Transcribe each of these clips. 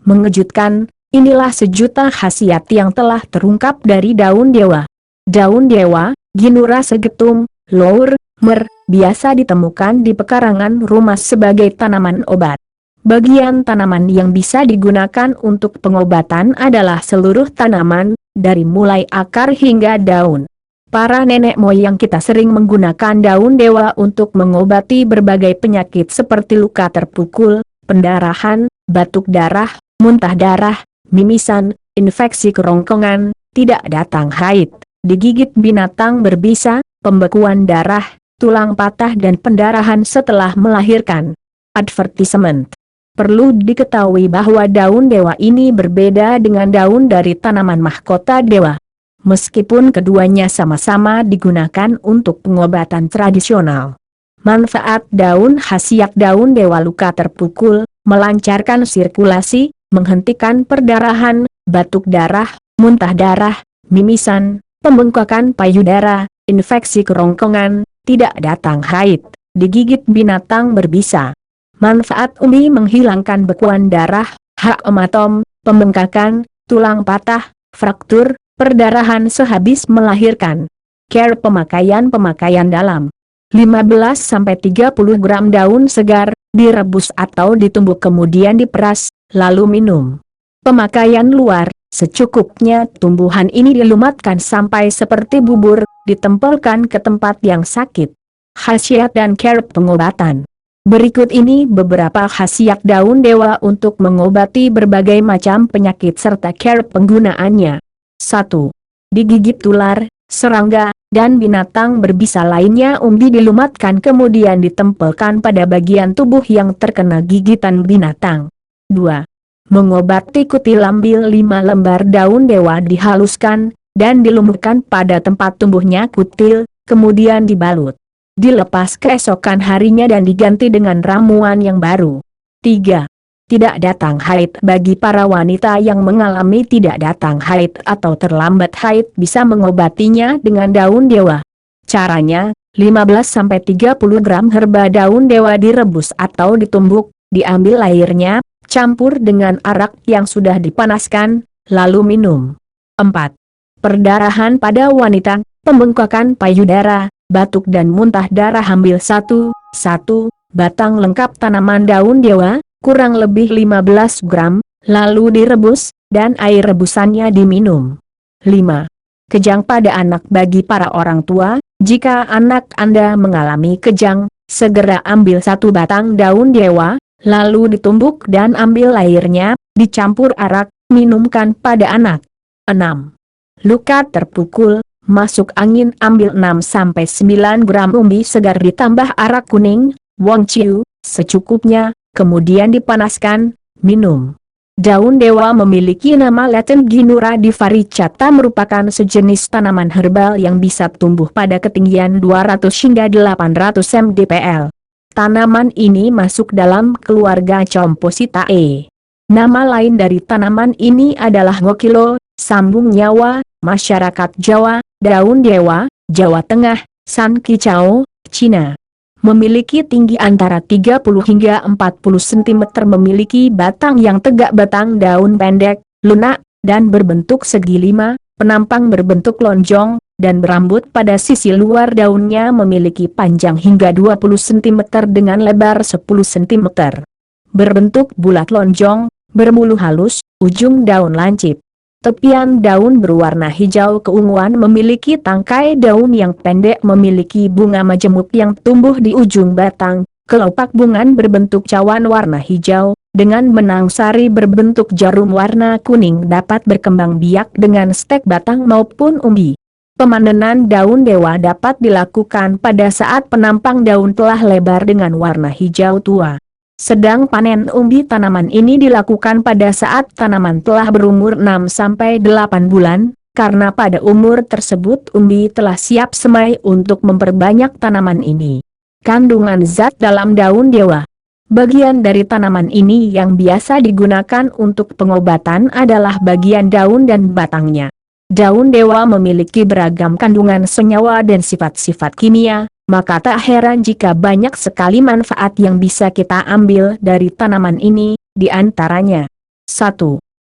Mengejutkan, inilah sejuta khasiat yang telah terungkap dari daun dewa. Daun dewa, Ginura Segetum, Lour, Mer, biasa ditemukan di pekarangan rumah sebagai tanaman obat. Bagian tanaman yang bisa digunakan untuk pengobatan adalah seluruh tanaman, dari mulai akar hingga daun. Para nenek moyang kita sering menggunakan daun dewa untuk mengobati berbagai penyakit seperti luka terpukul, pendarahan, batuk darah, muntah darah, mimisan, infeksi kerongkongan, tidak datang haid, digigit binatang berbisa, pembekuan darah, tulang patah dan pendarahan setelah melahirkan. Advertisement. Perlu diketahui bahwa daun dewa ini berbeda dengan daun dari tanaman mahkota dewa. Meskipun keduanya sama-sama digunakan untuk pengobatan tradisional. Manfaat daun khasiat daun dewa luka terpukul, melancarkan sirkulasi, menghentikan perdarahan, batuk darah, muntah darah, mimisan, pembengkakan payudara, infeksi kerongkongan, tidak datang haid, digigit binatang berbisa. Manfaat umbi menghilangkan bekuan darah, hematom, pembengkakan, tulang patah, fraktur, perdarahan sehabis melahirkan. Care pemakaian dalam 15-30 gram daun segar, direbus atau ditumbuk kemudian diperas, lalu minum. Pemakaian luar, secukupnya tumbuhan ini dilumatkan sampai seperti bubur, ditempelkan ke tempat yang sakit. Khasiat dan care pengobatan. Berikut ini beberapa khasiat daun dewa untuk mengobati berbagai macam penyakit serta care penggunaannya. 1. Digigit ular, serangga, dan binatang berbisa lainnya umbi dilumatkan kemudian ditempelkan pada bagian tubuh yang terkena gigitan binatang. 2. Mengobati kutil ambil 5 lembar daun dewa dihaluskan, dan dilumurkan pada tempat tumbuhnya kutil, kemudian dibalut. Dilepas keesokan harinya dan diganti dengan ramuan yang baru. 3. Tidak datang haid bagi para wanita yang mengalami tidak datang haid atau terlambat haid bisa mengobatinya dengan daun dewa. Caranya, 15-30 gram herba daun dewa direbus atau ditumbuk, diambil airnya, campur dengan arak yang sudah dipanaskan, lalu minum. 4. Perdarahan pada wanita, pembengkakan payudara, batuk dan muntah darah ambil 1 batang lengkap tanaman daun dewa, kurang lebih 15 gram, lalu direbus, dan air rebusannya diminum. 5. Kejang pada anak bagi para orang tua, jika anak Anda mengalami kejang, segera ambil 1 batang daun dewa, lalu ditumbuk dan ambil airnya, dicampur arak, minumkan pada anak. 6. Luka terpukul, masuk angin ambil 6-9 gram umbi segar ditambah arak kuning, wong ciu, secukupnya, kemudian dipanaskan, minum. Daun dewa memiliki nama Latin Ginura divaricata merupakan sejenis tanaman herbal yang bisa tumbuh pada ketinggian 200 hingga 800 mdpl. Tanaman ini masuk dalam keluarga Compositae. Nama lain dari tanaman ini adalah ngokilo, sambung nyawa, masyarakat Jawa, daun dewa, Jawa Tengah, San Kicau, Cina. Memiliki tinggi antara 30 hingga 40 cm, memiliki batang yang tegak, batang daun pendek, lunak, dan berbentuk segi 5, penampang berbentuk lonjong, dan berambut pada sisi luar daunnya memiliki panjang hingga 20 cm dengan lebar 10 cm. Berbentuk bulat lonjong, bermulu halus, ujung daun lancip. Tepian daun berwarna hijau keunguan, memiliki tangkai daun yang pendek, memiliki bunga majemuk yang tumbuh di ujung batang, kelopak bunga berbentuk cawan warna hijau, dengan benang sari berbentuk jarum warna kuning, dapat berkembang biak dengan stek batang maupun umbi. Pemanenan daun dewa dapat dilakukan pada saat penampang daun telah lebar dengan warna hijau tua. Sedang panen umbi tanaman ini dilakukan pada saat tanaman telah berumur 6-8 bulan, karena pada umur tersebut umbi telah siap semai untuk memperbanyak tanaman ini. Kandungan zat dalam daun dewa. Bagian dari tanaman ini yang biasa digunakan untuk pengobatan adalah bagian daun dan batangnya. Daun dewa memiliki beragam kandungan senyawa dan sifat-sifat kimia, maka tak heran jika banyak sekali manfaat yang bisa kita ambil dari tanaman ini, di antaranya 1. 1.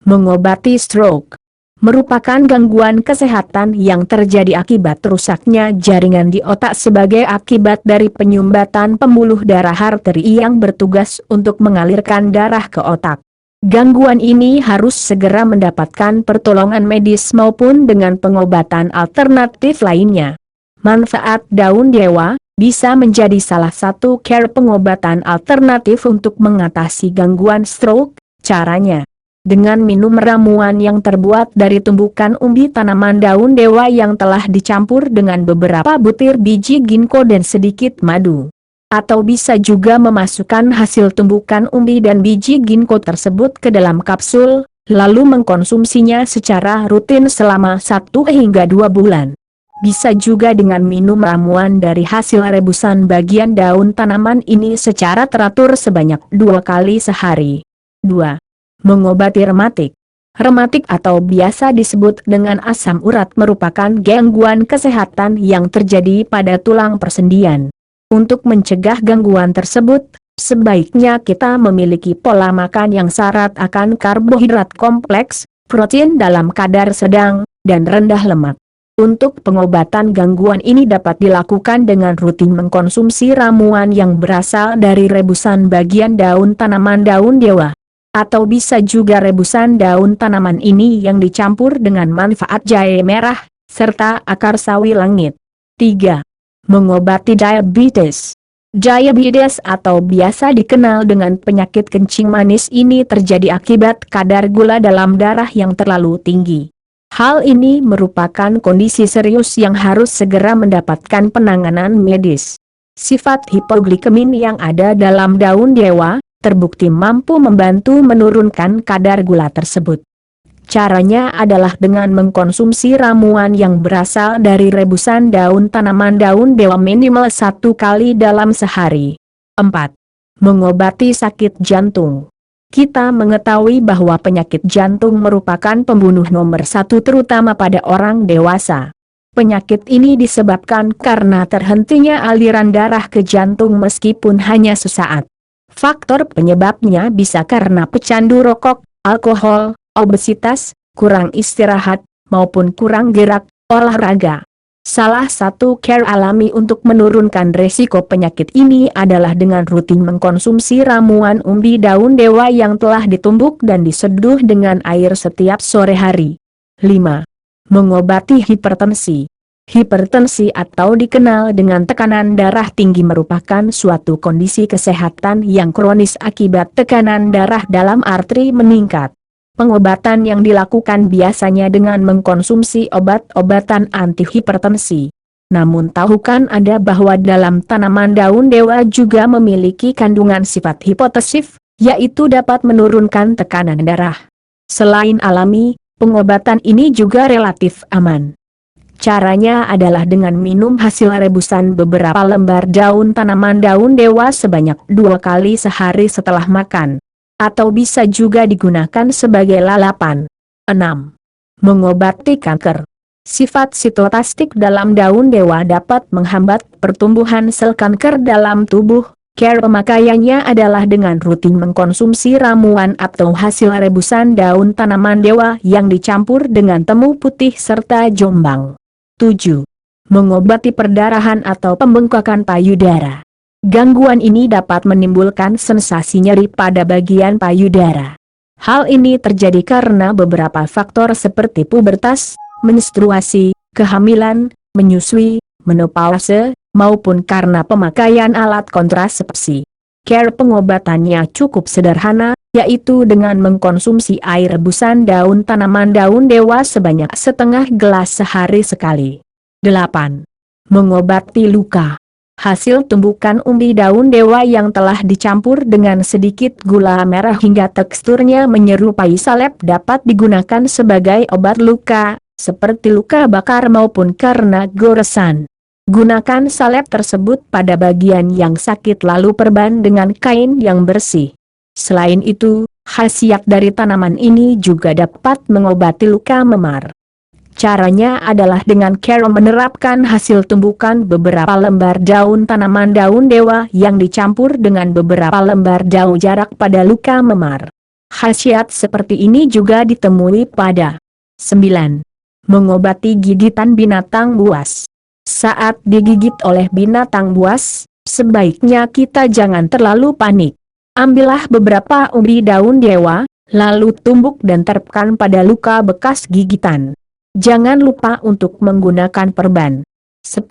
Mengobati stroke. Merupakan gangguan kesehatan yang terjadi akibat rusaknya jaringan di otak sebagai akibat dari penyumbatan pembuluh darah arteri yang bertugas untuk mengalirkan darah ke otak. Gangguan ini harus segera mendapatkan pertolongan medis maupun dengan pengobatan alternatif lainnya. Manfaat daun dewa bisa menjadi salah satu cara pengobatan alternatif untuk mengatasi gangguan stroke. Caranya dengan minum ramuan yang terbuat dari tumbukan umbi tanaman daun dewa yang telah dicampur dengan beberapa butir biji ginkgo dan sedikit madu. Atau bisa juga memasukkan hasil tumbukan umbi dan biji ginkgo tersebut ke dalam kapsul, lalu mengkonsumsinya secara rutin selama 1 hingga 2 bulan. Bisa juga dengan minum ramuan dari hasil rebusan bagian daun tanaman ini secara teratur sebanyak 2 kali sehari. 2. Mengobati rematik. Rematik atau biasa disebut dengan asam urat merupakan gangguan kesehatan yang terjadi pada tulang persendian. Untuk mencegah gangguan tersebut, sebaiknya kita memiliki pola makan yang syarat akan karbohidrat kompleks, protein dalam kadar sedang, dan rendah lemak. Untuk pengobatan gangguan ini dapat dilakukan dengan rutin mengkonsumsi ramuan yang berasal dari rebusan bagian daun tanaman daun dewa. Atau bisa juga rebusan daun tanaman ini yang dicampur dengan manfaat jahe merah, serta akar sawi langit. 3. Mengobati diabetes. Diabetes atau biasa dikenal dengan penyakit kencing manis ini terjadi akibat kadar gula dalam darah yang terlalu tinggi. Hal ini merupakan kondisi serius yang harus segera mendapatkan penanganan medis. Sifat hipoglikemin yang ada dalam daun dewa terbukti mampu membantu menurunkan kadar gula tersebut. Caranya adalah dengan mengkonsumsi ramuan yang berasal dari rebusan daun tanaman daun dewa minimal 1 kali dalam sehari. 4. Mengobati sakit jantung. Kita mengetahui bahwa penyakit jantung merupakan pembunuh nomor 1 terutama pada orang dewasa. Penyakit ini disebabkan karena terhentinya aliran darah ke jantung meskipun hanya sesaat. Faktor penyebabnya bisa karena pecandu rokok, alkohol, obesitas, kurang istirahat, maupun kurang gerak, olahraga. Salah satu cara alami untuk menurunkan resiko penyakit ini adalah dengan rutin mengkonsumsi ramuan umbi daun dewa yang telah ditumbuk dan diseduh dengan air setiap sore hari. 5. Mengobati hipertensi. Hipertensi atau dikenal dengan tekanan darah tinggi merupakan suatu kondisi kesehatan yang kronis akibat tekanan darah dalam arteri meningkat. Pengobatan yang dilakukan biasanya dengan mengkonsumsi obat-obatan antihipertensi. Namun tahukah Anda bahwa dalam tanaman daun dewa juga memiliki kandungan sifat hipotensif, yaitu dapat menurunkan tekanan darah. Selain alami, pengobatan ini juga relatif aman. Caranya adalah dengan minum hasil rebusan beberapa lembar daun tanaman daun dewa sebanyak 2 kali sehari setelah makan. Atau bisa juga digunakan sebagai lalapan. 6. Mengobati kanker. Sifat sitotastik dalam daun dewa dapat menghambat pertumbuhan sel kanker dalam tubuh. Cara pemakaiannya adalah dengan rutin mengkonsumsi ramuan atau hasil rebusan daun tanaman dewa yang dicampur dengan temu putih serta jombang. 7. Mengobati perdarahan atau pembengkakan payudara. Gangguan ini dapat menimbulkan sensasi nyeri pada bagian payudara. Hal ini terjadi karena beberapa faktor seperti pubertas, menstruasi, kehamilan, menyusui, menopause, maupun karena pemakaian alat kontrasepsi. Cara pengobatannya cukup sederhana, yaitu dengan mengkonsumsi air rebusan daun tanaman daun dewa sebanyak setengah gelas sehari sekali. 8. Mengobati luka. Hasil tumbukan umbi daun dewa yang telah dicampur dengan sedikit gula merah hingga teksturnya menyerupai salep dapat digunakan sebagai obat luka, seperti luka bakar maupun karena goresan. Gunakan salep tersebut pada bagian yang sakit lalu perban dengan kain yang bersih. Selain itu, khasiat dari tanaman ini juga dapat mengobati luka memar. Caranya adalah dengan cara menerapkan hasil tumbukan beberapa lembar daun tanaman daun dewa yang dicampur dengan beberapa lembar daun jarak pada luka memar. Khasiat seperti ini juga ditemui pada 9. Mengobati gigitan binatang buas. Saat digigit oleh binatang buas, sebaiknya kita jangan terlalu panik. Ambillah beberapa umbi daun dewa, lalu tumbuk dan terpkan pada luka bekas gigitan. Jangan lupa untuk menggunakan perban. 10.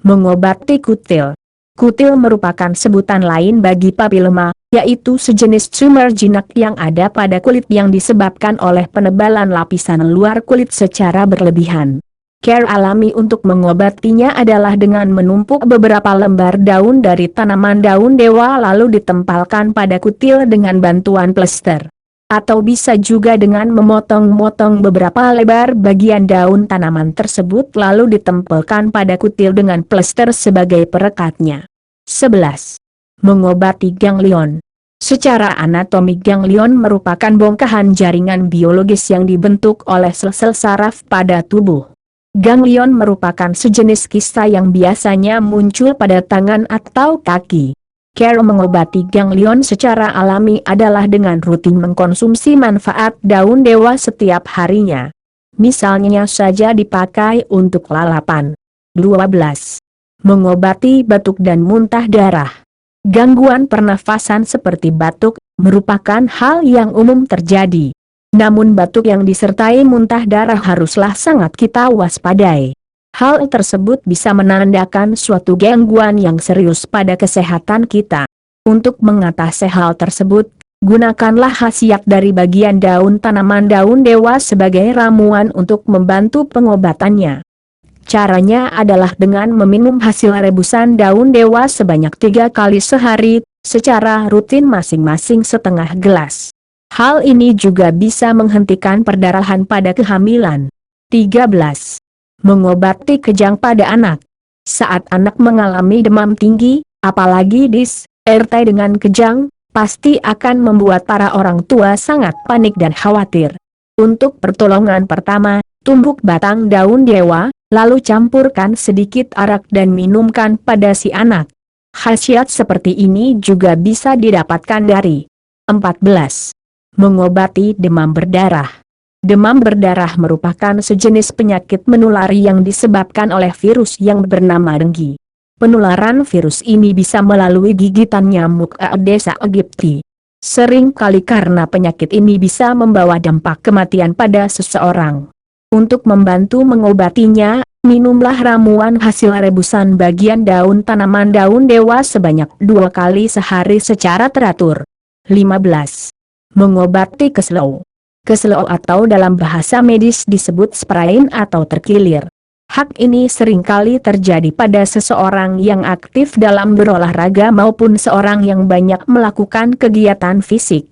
Mengobati kutil. Kutil merupakan sebutan lain bagi papilema, yaitu sejenis tumor jinak yang ada pada kulit yang disebabkan oleh penebalan lapisan luar kulit secara berlebihan. Cara alami untuk mengobatinya adalah dengan menumpuk beberapa lembar daun dari tanaman daun dewa lalu ditempelkan pada kutil dengan bantuan plester. Atau bisa juga dengan memotong-motong beberapa lebar bagian daun tanaman tersebut lalu ditempelkan pada kutil dengan plester sebagai perekatnya. 11. Mengobati ganglion. Secara anatomi ganglion merupakan bongkahan jaringan biologis yang dibentuk oleh sel-sel saraf pada tubuh. Ganglion merupakan sejenis kista yang biasanya muncul pada tangan atau kaki. Cara mengobati ganglion secara alami adalah dengan rutin mengkonsumsi manfaat daun dewa setiap harinya. Misalnya saja dipakai untuk lalapan. 12. Mengobati batuk dan muntah darah. Gangguan pernafasan seperti batuk merupakan hal yang umum terjadi. Namun batuk yang disertai muntah darah haruslah sangat kita waspadai. Hal tersebut bisa menandakan suatu gangguan yang serius pada kesehatan kita. Untuk mengatasi hal tersebut, gunakanlah khasiat dari bagian daun tanaman daun dewa sebagai ramuan untuk membantu pengobatannya. Caranya adalah dengan meminum hasil rebusan daun dewa sebanyak 3 kali sehari, secara rutin masing-masing setengah gelas. Hal ini juga bisa menghentikan perdarahan pada kehamilan. 13. Mengobati kejang pada anak. Saat anak mengalami demam tinggi, apalagi disertai dengan kejang, pasti akan membuat para orang tua sangat panik dan khawatir. Untuk pertolongan pertama, tumbuk batang daun dewa, lalu campurkan sedikit arak dan minumkan pada si anak. Khasiat seperti ini juga bisa didapatkan dari 14. Mengobati demam berdarah. Demam berdarah merupakan sejenis penyakit menular yang disebabkan oleh virus yang bernama denggi. Penularan virus ini bisa melalui gigitan nyamuk Aedes aegypti. Sering kali karena penyakit ini bisa membawa dampak kematian pada seseorang. Untuk membantu mengobatinya, minumlah ramuan hasil rebusan bagian daun tanaman daun dewa sebanyak 2 kali sehari secara teratur. 15. Mengobati keseleo. Keseleo atau dalam bahasa medis disebut sprain atau terkilir. Hak ini seringkali terjadi pada seseorang yang aktif dalam berolahraga maupun seorang yang banyak melakukan kegiatan fisik.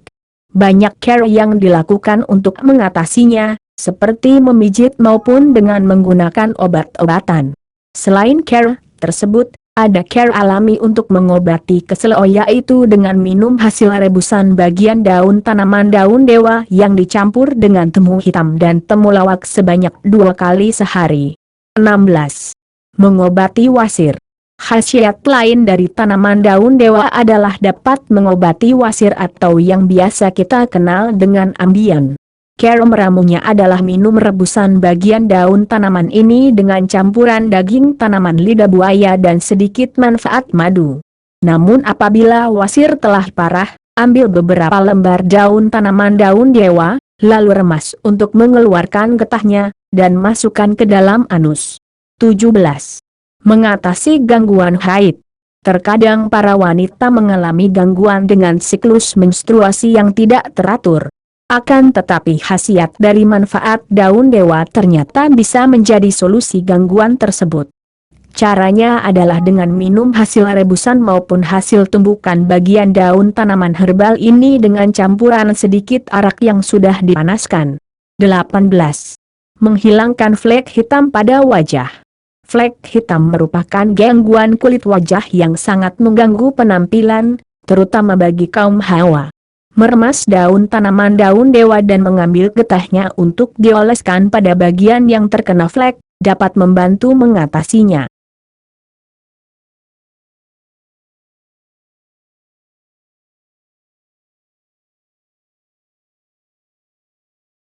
Banyak cara yang dilakukan untuk mengatasinya, seperti memijit maupun dengan menggunakan obat-obatan. Selain cara tersebut, ada cara alami untuk mengobati keseleo yaitu dengan minum hasil rebusan bagian daun tanaman daun dewa yang dicampur dengan temu hitam dan temulawak sebanyak 2 kali sehari. 16. Mengobati wasir. Khasiat lain dari tanaman daun dewa adalah dapat mengobati wasir atau yang biasa kita kenal dengan ambeien. Cara meramunya adalah minum rebusan bagian daun tanaman ini dengan campuran daging tanaman lidah buaya dan sedikit manfaat madu. Namun apabila wasir telah parah, ambil beberapa lembar daun tanaman daun dewa, lalu remas untuk mengeluarkan getahnya, dan masukkan ke dalam anus. 17. Mengatasi gangguan haid. Terkadang para wanita mengalami gangguan dengan siklus menstruasi yang tidak teratur. Akan tetapi khasiat dari manfaat daun dewa ternyata bisa menjadi solusi gangguan tersebut. Caranya adalah dengan minum hasil rebusan maupun hasil tumbukan bagian daun tanaman herbal ini dengan campuran sedikit arak yang sudah dipanaskan. 18. Menghilangkan flek hitam pada wajah. Flek hitam merupakan gangguan kulit wajah yang sangat mengganggu penampilan, terutama bagi kaum hawa. Meremas daun tanaman daun dewa dan mengambil getahnya untuk dioleskan pada bagian yang terkena flek, dapat membantu mengatasinya.